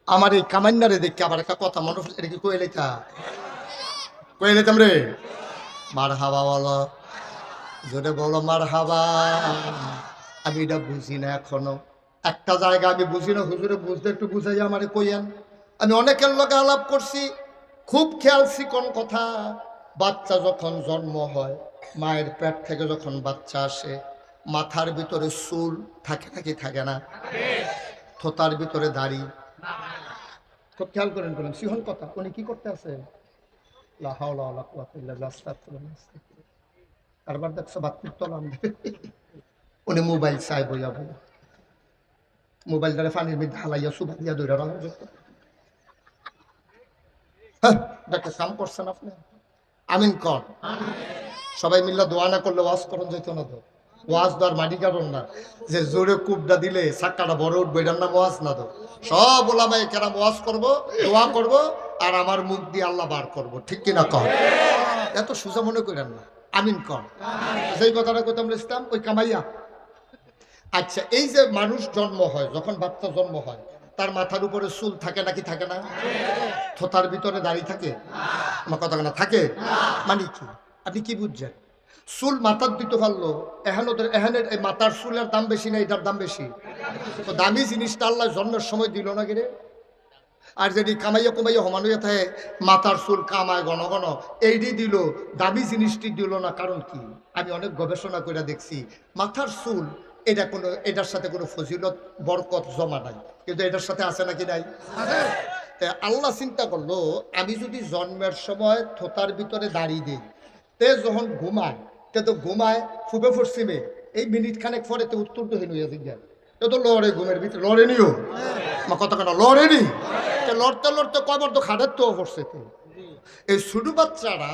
আমার এই কামান্নারে দেখে আবার একটা কথা মনে এটা কি কয়ে লেতাম রে। মার হাবা বলো, জোরে বলো মার হাবা। আমি এটা বুঝি না এখনো, একটা জায়গা আমি বুঝি না। হুজুরে বুঝতে একটু বুঝাই আমারে কইয়েন। আমি অনেকের লোকে আলাপ করছি, খুব খেয়ালছি কোন কথা। বাচ্চা যখন জন্ম হয়, মায়ের পেট থেকে যখন বাচ্চা আসে, মাথার ভিতরে চুল থাকে নাকি থাকে না? থোতার ভিতরে দাড়ি। খুব খেয়াল করেন বলেন সিহন কথা। উনি কি করতে আছে? কারবার দেখছো বাত্তির তলাম, উনি মোবাইল চাই বইয়া বইয়া, মোবাইল দ্বারা পানির মধ্যে হালাইয়া সুবা দিয়া দৌড়া রাখা যেত। হ্যাঁ, ডাক্তার কাম করছেন আপনি। আমিন কর। সবাই মিল্লা দোয়া না করলে ওয়াজ করন যেত না তো। ওয়াজ দেওয়ার মাটি কারণ না যে জোরে কুবটা দিলে সাক্কাটা বড় উঠবে, এটার নাম ওয়াজ না তো। সব ওলামায়ে কেরাম ওয়াজ করবো, দোয়া করব, আর আমার মুখ দিয়ে আল্লাহ বার করব। ঠিক কিনা কর? এত সোজা মনে করেন না। আমিন কর। যেই কথাটা কইতাম ইসলাম ওই কামাইয়া। আচ্ছা, এই যে মানুষ জন্ম হয়, যখন বাচ্চা জন্ম হয়, তার মাথার উপরে চুল থাকে নাকি থাকে না? থোতার ভিতরে দাড়ি থাকে? আমার কথা না থাকে মানে কি? আপনি কি বুঝছেন? চুল মাথার দিতে পারলো, এখানের এই মাথার চুলের দাম বেশি না এটার দাম বেশি? তো দামি জিনিসটা আল্লাহ জন্মের সময় দিল না কিরে? আর যদি কামাইয়া কুমাইয়া সমান হয়ে থাকে, মাথার চুল কামায় ঘন ঘন, এইটি দিল, দামি জিনিসটি দিল না। কারণ কি? আমি অনেক গবেষণা করে দেখছি, মাথার চুল এটা কোনো, এটার সাথে কোনো ফজিলত বরকত জমা নাই, কিন্তু এটার সাথে আছে নাকি নাই? আল্লাহ চিন্তা করলো, আমি যদি জন্মের সময় থোতার ভিতরে দাঁড়িয়ে দিই, তে যখন ঘুমায়, তে তো ঘুমায় ফুবে পশ্চিমে, এই মিনিট খানেক পরে তো উত্তর তো হেন হইয়া জিজ্ঞান, তে তো লড়ে ঘুমের ভিতরে লড়ে নিও। আমার কথা কেন লড়ে নি? লড়তে লড়তে কয়বার তো খাটের তো পড়ছে। তো এই ছোট বাচ্চারা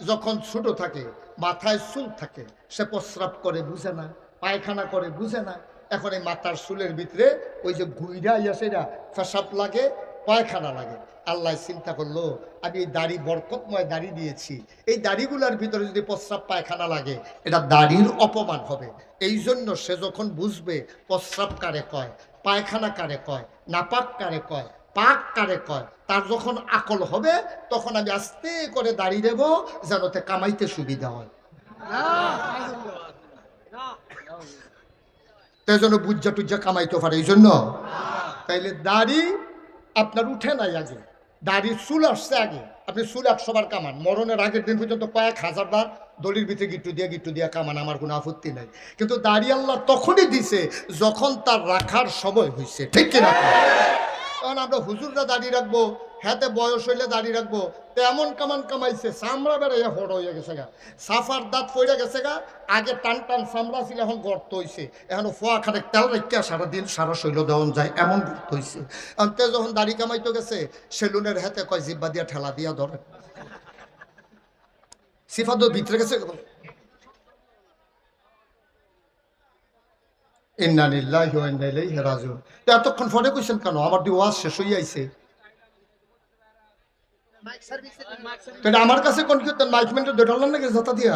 যখন ছোট থাকে, মাথায় চুল থাকে, সে প্রস্রাব করে বুঝে না, পায়খানা করে বুঝে না। এখন এই মাথার চুলের ভিতরে ওই যে গুইরা ইয়া সেটা পেশাব লাগে, পায়খানা লাগে। আল্লাহ চিন্তা করলো, আমি এই দাড়ি বরকতময় দাড়ি দিয়েছি, এই দাড়িগুলার ভিতরে যদি প্রস্রাব পায়খানা লাগে, এটা দাড়ির অপমান হবে। এই জন্য সে যখন বুঝবে প্রস্রাব কারে কয়, পায়খানা কারে কয়, নাপাক কারে কয়, পাক কারে কয়, তার যখন আকল হবে, তখন আমি আস্তে করে দাঁড়িয়ে দেবো, যেন তে কামাইতে সুবিধা হয়। তাই জন্য বুজ্জা টুজ্জা কামাইতে পারে এই জন্য। তাইলে দাড়ি আপনার উঠে নাই আগে, দাড়ির চুল আসছে আগে। আপনি চুল 100 বার কামান, মরণের আগের দিন পর্যন্ত কয়েক হাজার বার দলির ভিতরে গিট্টু দিয়া কামান, আমার কোনো আপত্তি নাই। কিন্তু দাড়ি আল্লাহ তখনই দিছে যখন তার রাখার সময় হয়েছে। ঠিক কিনা? তখন আমরা হুজুররা দাঁড়িয়ে রাখবো, হাতে বয়স হইলে দাঁড়িয়ে রাখবো, তো এমন কামান কামাইছে চামড়া বেড়াইয়া হড় হয়ে গেছে গা, সাফার দাঁত পড়ে গেছে গা। আগে টান টান চামড়া ছিল, এখন গর্ত হয়েছে। এখন ফোয়া খানে তেল রেখা সারাদিন সারা শৈল দেওয়ান যায়, এমন গর্ত হয়েছে। অন্তে যখন দাড়ি কামাইতে গেছে, সেলুনের হাতে কয় জিব্বা দিয়া ঠেলা দিয়া ধরে, সিফাত ভিতরে গেছে। ইন্না লিল্লাহি ওয়া ইন্না ইলাইহি রাজিউন। এতক্ষণ ফোনে কইছেন কেন? আমার দি ওয়াজ শেষ হয়ে আইছে। আমার কাছে কোন কি মাইক মেন্টে ধরলেন নাকি যাতা দিয়া?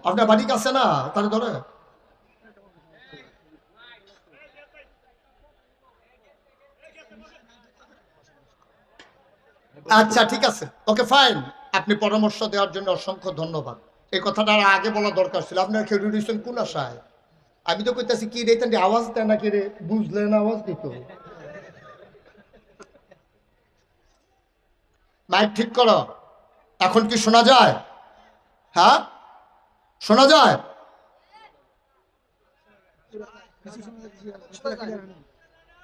আপনার বাড়ি কাছে না, তাহলে ধরে। আচ্ছা ঠিক আছে, ওকে ফাইন। আপনি পরামর্শ দেওয়ার জন্য অসংখ্য ধন্যবাদ। এই কথাটা আর আগে বলা দরকার ছিল। আপনার খেয়ে দিয়েছেন কোন আশায়? আমি তো কইতাছি কি রে, তাহলে আওয়াজ দেয় না কি রে, বুঝলেন আওয়াজ দিত। মাইক ঠিক করো। এখন কি শোনা যায়? হ্যাঁ, শোনা যায়?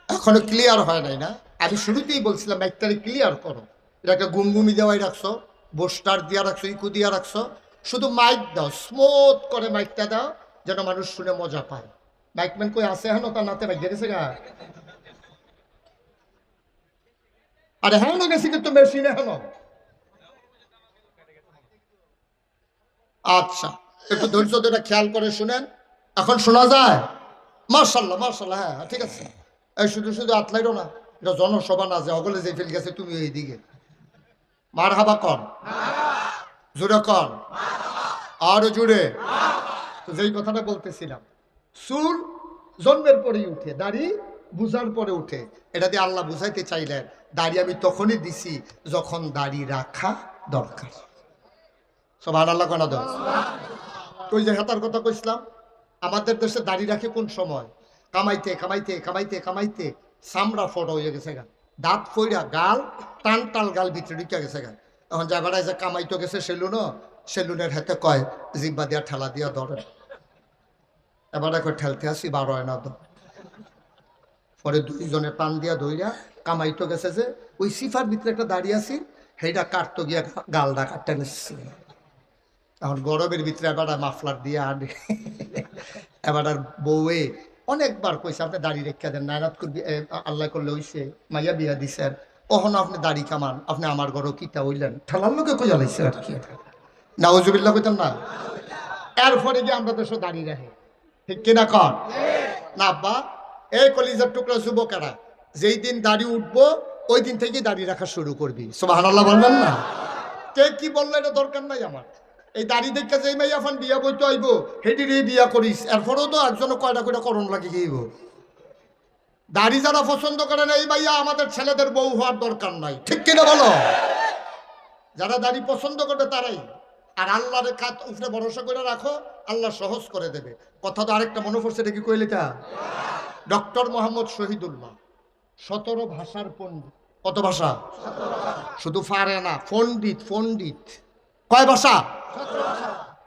এখনো ক্লিয়ার হয় নাই না? আমি শুরুতেই বলছিলাম মাইকটারে ক্লিয়ার করো। এটাকে গুমগুমি দেওয়াই রাখছো, বোস্টার দিয়া রাখছো, ইকু দিয়া রাখছো। শুধু মাইক দাও, স্মুথ করে মাইকটা দাও, যেন মানুষ শুনে মজা পায়। মাইকম্যান কই আছে? হেন তার নাতে বাইক গেছে গা। আরে হ্যাঁ না গেছি কিন্তু মেশিনে হেন। আচ্ছা, একটু ধৈর্য ধরে খেয়াল করে শুনেন। এখন শোনা যায়? মার্শাল্লাহ মার্শাল্লাহ, হ্যাঁ ঠিক আছে। এই শুধু শুধু আতলাইরো না, এটা জনসভা না যে অগলে যে ফেল গেছে তুমি এইদিকে। মার হাবা কন, জোরে কন, আরো জুড়ে। তো যেই কথাটা বলতেছিলাম, চুল জন্মের পরেই উঠে, দাড়ি বুঝার পরে উঠে। এটা দিয়ে আল্লাহ বুঝাইতে চাইলেন দাড়ি আমি তখনই দিছি যখন দাড়ি রাখা দরকার। সুবহানাল্লাহ কোন দাও। ওই যে হাতার কথা কইছিলাম, আমাদের দেশে দাড়ি রাখে কোন সময়? কামাইতে কামাইতে কামাইতে কামাইতে চামড়া ফটো হয়ে গেছে গা, দাঁত ফইরা গাল টান টাল গাল ভিতরে ঢুকে গেছে গা। এখন জায়গাটায় যে কামাইতে গেছে সেলুনের হাতে কয় জিব্বা দিয়া ঠেলা দিয়া ধরে, এবার কয় ঠেলতে আসি 12 আনা তো। পরে দুইজনে টান দিয়া ধইরা কামাইতে গেছে যে ওই সিফার ভিতরে একটা দাঁড়িয়ে আছি, সেইটা কাটতো গিয়া গালটা কাটতে নিচ্ছে। এখন গরমের ভিতরে এবার মাফলার দিয়ে আনে। এবার আর বউয়ে অনেকবার কইছে আপনি দাড়ি রেখা দেন, নায়রাত করবি আল্লাহ করলে হইছে, মাইয়া বিয়া দিছেন, ওহন আপনি দাড়ি কামান, আপনি আমার ঘরও কিতা হইলেন, ঠেলার লোকে কইয়া লাইছে আর কি। নাউজুবিল্লাহ কইতাম না। এরপরে গিয়ে আমরা দেশে দাড়ি রাখে, ঠিক কিনা কর না আব্বা? এই কলিজার টুকরা যুবকেরা, যেই দিন দাড়ি উঠবো ওই দিন থেকেই দাড়ি রাখা শুরু করবি। সুবহানাল্লাহ বলবেন না? কে কি বললো এটা দরকার নাই আমার। এই দাড়ি দেখে যে মাইয়া ফান বিয়া বইতে আইব হেঁটির বিয়া করিস, এরপরেও তো একজনে কয়টা কয়টা করণ লাগে গিয়েব। দাড়ি যারা পছন্দ করে না এই মাইয়া আমাদের ছেলেদের বউ হওয়ার দরকার নাই, ঠিক কিনা বলো? যারা দাড়ি পছন্দ করবে তারাই। আর আল্লাহর খাত উপরে ভরসা করে রাখো, আল্লাহ সহজ করে দেবে। কথা তো আরেকটা মনে পড়ছে, এটা কি কইলে তা? ডক্টর মোহাম্মদ শহীদুল্লাহ 17 ভাষার পণ্ডিত। কত ভাষা? শুধু পারে না, পণ্ডিত। পণ্ডিত কয় ভাষা?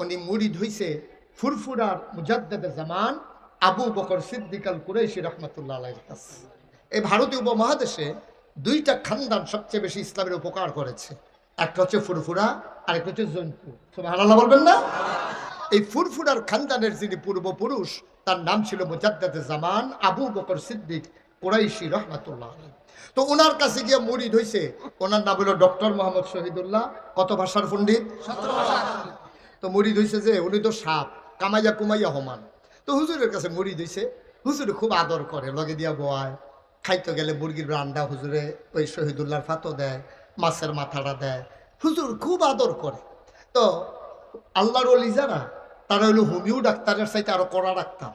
উনি মুরিদ হইছে ফুরফুরার মুজাদ্দেদে জামান আবু বকর সিদ্দিক আল কুরাইশি রাহমাতুল্লাহ আলাইহির কাছে। এই ভারতীয় উপমহাদেশে দুইটা খানদান সবচেয়ে বেশি ইসলামের উপকার করেছে, একটা হচ্ছে ফুরফুরা আর একটা হচ্ছে জৈনপুর। সুবহানাল্লাহ বলবেন না? এই ফুরফুরার খানদানের যিনি পূর্বপুরুষ তার নাম ছিল মুজাদ্দেদে জামান আবু বকর সিদ্দিক কুরাইশি রাহমাতুল্লাহ আলাইহি। তো ওনার কাছে গিয়ে মুরিদ হইছে, ওনার নাম হলো ডক্টর মোহাম্মদ শহীদুল্লাহ। কত ভাষার পণ্ডিত? 17 ভাষা। তো মুরিদ হইছে যে উনি তো সাপ কামাইয়া কুমাইয়া হমান। তো হুজুরের কাছে মুরিদ হইছে, হুজুরে খুব আদর করে, লগে দিয়া বয়, খাইতে গেলে মুরগির রান্না হুজুরে ওই শহীদুল্লাহর ফাতো দেয়, মাছের মাথাটা দেয়, হুজুর খুব আদর করে। তো আল্লাহর ওলি যারা তারা হইলো হোমিও ডাক্তারের চাইতে আরো কড়া ডাক্তার।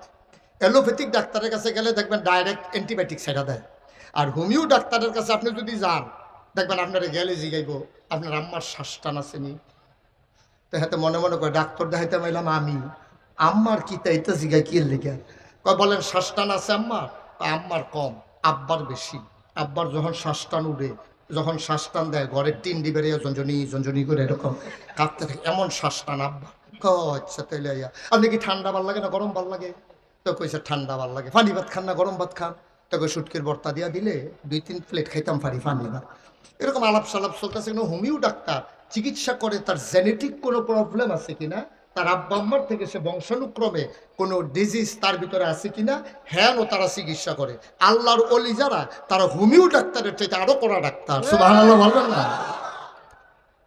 অ্যালোপ্যাথিক ডাক্তারের কাছে গেলে দেখবেন ডাইরেক্ট অ্যান্টিবায়োটিক ছেড়া দেয়, আর হোমিও ডাক্তারের কাছে আপনি যদি যান দেখবেন আপনারা গেলে জিগাইব আপনার আম্মার শ্বাসটান আসেনি। তো হাতে মনে মনে করে ডাক্তার দেখাইতে পাইলাম আমি, আম্মার কি তাইতে জিগাই কি লিখে কয় বলেন শ্বাসটান আছে আম্মার? আম্মার কম, আব্বার বেশি। আব্বার যখন শ্বাসটান উঠে, যখন শ্বাসটান দেয় ঘরের টিন ডিবে জঞ্জনি জঞ্জনি করে এরকম কাঁপতে থাকে, এমন শ্বাসটান আব্বা। আচ্ছা তাইলে আপনি কি ঠান্ডা ভাল লাগে না গরম ভাল লাগে? তো কইছে ঠান্ডা ভাল লাগে। পানি ভাত খান না গরম ভাত খান? তো কই সুটকির ভর্তা দিয়া দিলে 2-3 প্লেট খাইতাম পারি পানি ভাত। এরকম আলাপ সালাপ চলতেছে। কিন্তু হোমিও ডাক্তার চিকিৎসা করে তার জেনেটিক কোনো প্রবলেম আছে কিনা, তার আব্বা আম্মার থেকে সে বংশানুক্রমে কোনো ডিজিজ তার ভিতরে আছে কিনা, হ্যাঁ ও তারা চিকিৎসা করে। আল্লাহর ওলি যারা তারা হোমিও ডাক্তারের চাইতে আরো কড়া ডাক্তার। সুবহানাল্লাহ বলবেন না?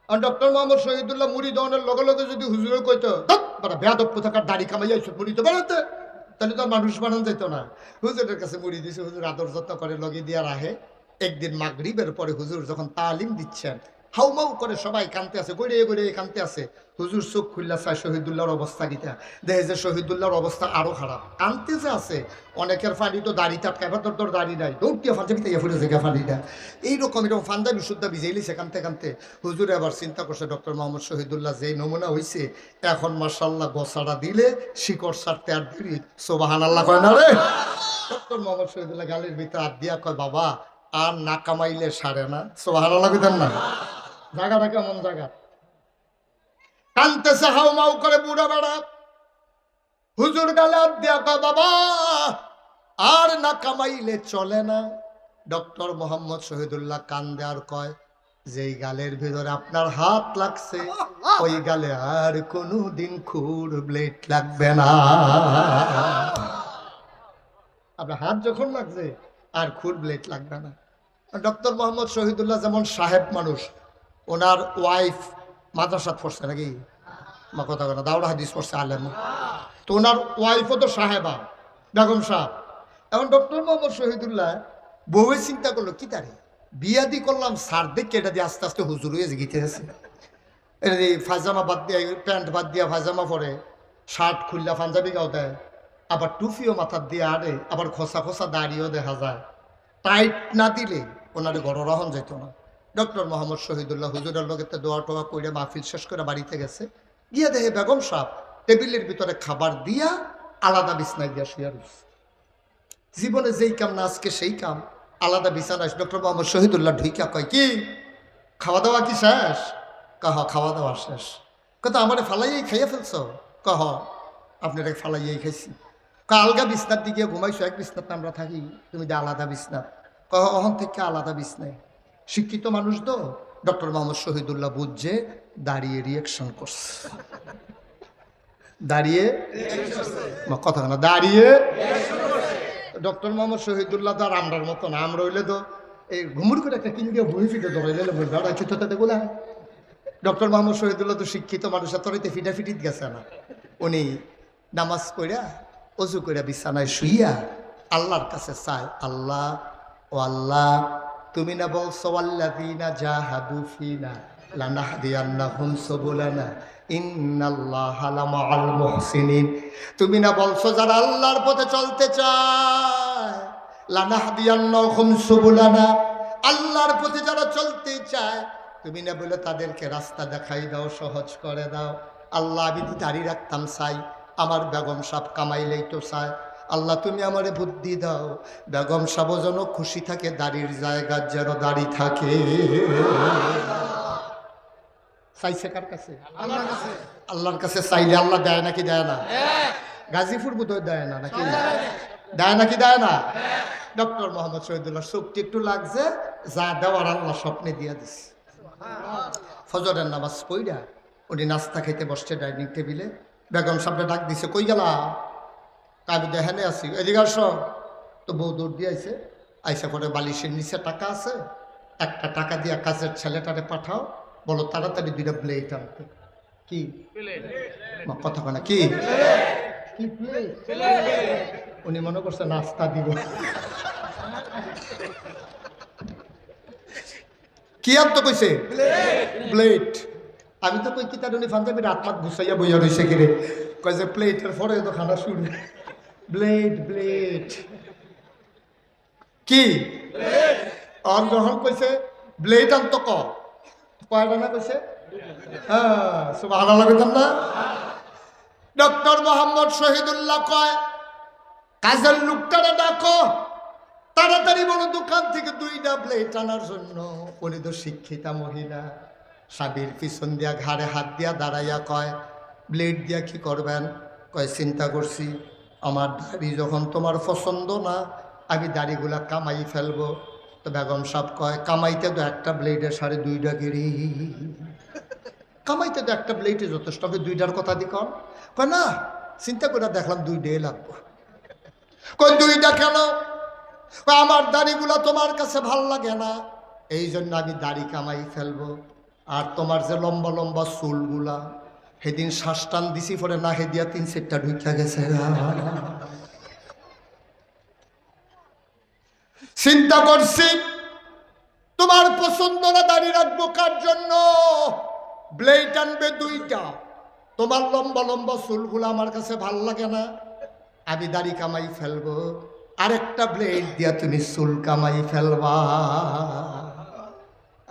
আর ডক্টর মোহাম্মদ শহীদুল্লাহ মুরিদ হওয়ার লগে লগে যদি হুজুরে কইতো বেয়াদব কোথাকার দাড়ি কামাই যাইছো মুরিদ বানাতে, তাহলে তো মানুষ বানান যেত না। হুজুরের কাছে মুড়ি দিছে, হুজুর আদর যত্ন করে লগে দিয়া রাখে। একদিন মাগরিবের পরে হুজুর যখন তালিম দিচ্ছেন, হাউমাউ করে সবাই কানতে আছে, গড়িয়ে গড়িয়ে কানতে আছে। হুজুর চোখ খুললা চায় শহীদুল্লাহর অবস্থা গীতা, দেখে যে শহীদুল্লাহর অবস্থা আরো খারাপ। কানতে যে আছে, অনেকের ফানি তো দাড়ি টাটকা, এবার তোর দাড়ি নাই, দৌড়টিয়া ফাঞ্জাবি তাইয়া ফুটে থেকে ফানিটা এইরকম এরকম ফান্দাবি শুদ্ধা বিজেইলিছে কানতে কানতে। হুজুরে আবার চিন্তা করছে ডক্টর মোহাম্মদ শহীদুল্লাহ যেই নমুনা হয়েছে, এখন মাশাআল্লাহ গোসাড়া দিলে শিকড় সারতে আর দেরি। সুবহানাল্লাহ কয় না রে? ডক্টর মোহাম্মদ শহীদুল্লাহ গালের ভিতরে হাত দিয়া কয় বাবা আর না কামাইলে সারে না। সুবহানাল্লাহ কইতেন না? জায়গাটা কেমন জায়গা? কানতেছে হাউমাউ করে বুড়া বেড়া। হুজুর গালে হাত দিয়া কয় বাবা আর না কামাইলে চলে না। ডক্টর মোহাম্মদ শহীদুল্লাহ কান্দে আর কয় যেই গালের ভিতরে আপনার হাত লাগছে ওই গালে আর কোনোদিন খুর ব্লেড লাগবে না। আপনার হাত যখন লাগছে আর খুর ব্লেড লাগবে না। ডক্টর মোহাম্মদ শহীদুল্লাহ যেমন সাহেব মানুষ, ওনার ওয়াইফ মাদ্রাসাত পড়ছে নাকি মা কথা কথা দাওরা হাদিস পড়ছে আলেম, তো ওনার ওয়াইফও তো সাহেবা বেগম সাহেব। এখন ডক্টর মোহাম্মদ শহীদুল্লাহ বউয়ে চিন্তা করলো কি তারে বিয়াদি করলাম সার দেখে এটা দিয়ে আস্তে আস্তে হুজুর হয়ে গিতে আছে। এটা দিয়ে ফাজামা বাদ দিয়ে প্যান্ট বাদ দিয়া ফাজামা পরে, শার্ট খুললা পাঞ্জাবি গাও দেয়, আবার টুপিও মাথার দিয়ে আড়ে, আবার খোসা খোসা দাড়িও দেখা যায়। টাইট না দিলে ওনারে ঘর রহন যেত না। ডক্টর মোহাম্মদ শহীদুল্লাহ হুজুরের লোকেতে দোয়া টোয়া করে মাহফিল শেষ করে বাড়িতে গেছে, গিয়ে দেখে বেগম সাহেব টেবিলের ভিতরে খাবার দিয়া আলাদা বিছনায় দিয়া শুয়ে রয়েছে। জীবনে যেই কাম না আজকে সেই কাম, আলাদা বিছানায়। ডক্টর মোহাম্মদ শহীদুল্লাহ ঢুইকা কয়, কি খাওয়া দাওয়া কি শেষ? কহ খাওয়া দাওয়া শেষ। কত আমারে ফালাইয়াই খাইয়া ফেলছ? কহ আপনারা ফালাইয়াই খাইছি। আলগা বিছনার দিকে ঘুমাইছো, এক বিছনাতে আমরা থাকি, তুমি যে আলাদা বিছনা। কহ অহন থেকে আলাদা বিছনায়। শিক্ষিত মানুষ তো ডক্টর মোহাম্মদ শহীদুল্লাহ বুঝছে, দাঁড়িয়ে রিয়াকশন করছে। দাঁড়িয়ে কথা না, দাঁড়িয়ে ডক্টর মোহাম্মদ শহীদুল্লাহ তো আর আমরার মতো না। আমরা হইলে তো এই ঘুমুর করে একটা কিনকে বই ফিটে ধরাইলে বলবে। ডক্টর মোহাম্মদ শহীদুল্লাহ তো শিক্ষিত মানুষ, তরিতে ফিটাফিটিত গেছে না। উনি নামাজ পড়া অজু করে বিছানায় শুইয়া আল্লাহর কাছে চায়, আল্লাহ ও আল্লাহ, তুমি না বলছো আল্লাযীনা জাহাদু ফিনা লানাহদিয়ান্নাহুম সুবুলানা ইন্নাল্লাহা লামাআল মুহসিনিন। তুমি না বলছো যারা আল্লাহর পথে চলতে চায়, লানাহদিয়ান্নাহুম সুবুলানা, আল্লাহর পথে যারা চলতে চায়, তুমি না বলে তাদেরকে রাস্তা দেখাই দাও, সহজ করে দাও। আল্লাহ আমি দাড়ি রাখতাম চাই, আমার বেগম সাহেব কামাইলেই তো চায়। আল্লাহ তুমি আমারে বুদ্ধি দাও, বেগম সাহেব যেন খুশি থাকে, দাড়ির জায়গার যেন দাড়ি থাকে। চাইছে কার কাছে? আল্লাহর কাছে চাইলে আল্লাহ দেয় নাকি দেয় না? গাজীপুর বোধহয় দেয় না নাকি? দেয় নাকি দেয় না? ডক্টর মোহাম্মদ শহীদুল্লাহ শক্তি একটু লাগছে, যা দেওয়ার আল্লাহ স্বপ্নে দিয়া দিছে। ফজরের নামাজ পড়া উনি নাস্তা খেতে বসছে ডাইনিং টেবিলে। বেগম সাহেবকে ডাক দিছে, কই গেলা? আমি দেখানে আছি, এদিকে আসো। তো বউ দৌড় দিয়ে আইছে, আইসা করে বালিশের নিচে টাকা আছে, একটা টাকা দিয়া কাজের ছেলেটারে পাঠাও, বলো তাড়াতাড়ি 2টা প্লেট আনতে। কি কথা কয় না? কি উনি মনে করছে নাস্তা দিব। কি আর তো কইছে প্লেট। আমি তো কই কি তার উনি পাঞ্জাবি রাতমাত গুছাইয়া বইয়া রয়েছে কিরে, কয় যে প্লেটের পরে তো খানা শুরু। ব্লেড ব্লেড কি আর যখন কইছে ব্লেড আনতো কয়টা না কইছে? হ্যাঁ সুবহানাল্লাহ কইতাম না। ডক্টর মোহাম্মদ শহীদুল্লাহ কয়, কাজের লোকটারে ডাকো, তাড়াতাড়ি বলো দোকান থেকে 2টা প্লেট আনার জন্য। উনি তো শিক্ষিতা মহিলা, স্বামীর পিছন দিয়া ঘাড়ে হাত দিয়া দাঁড়াইয়া কয়, ব্লেড দিয়া কি করবেন? কয় চিন্তা করছি, আমার দাড়ি যখন তোমার পছন্দ না, আমি দাড়িগুলা কামাই ফেলবো। তো বেগম সাহেব কয়, কামাইতে তো একটা ব্লেডে 2.5 টাকা। কামাইতে তো একটা ব্লেডে যথেষ্ট হবে, 2টার কথা দি কন? কয় না, চিন্তা করে দেখলাম 2 লাগবো। কই 2টা কেন? আমার দাড়িগুলা তোমার কাছে ভাল লাগে না, এই জন্য আমি দাড়ি কামাই ফেলবো। আর তোমার যে লম্বা লম্বা চুলগুলা, সেদিন শ্বাস টান দিছি পরে না হেদিয়া 3-4টা ঢুকিয়া গেছে। চিন্তা করছি তোমার পছন্দ না, দাড়ি রাখবো কার জন্য? ব্লেড আনবে 2টা। তোমার লম্বা লম্বা চুলগুলো আমার কাছে ভাল লাগে না, আমি দাড়ি কামাই ফেলবো। আরেকটা ব্লেড দিয়া তুমি চুল কামাই ফেলবা।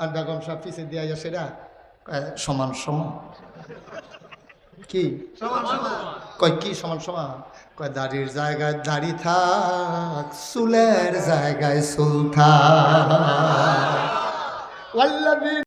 আর বেগম সাহেব পিছিয়ে দিয়া সেটা সমান সমান। কি কয়? কি সমান সমান? কয় দাড়ির জায়গায় দাড়ি থাক, চুলের জায়গায় চুল থাক।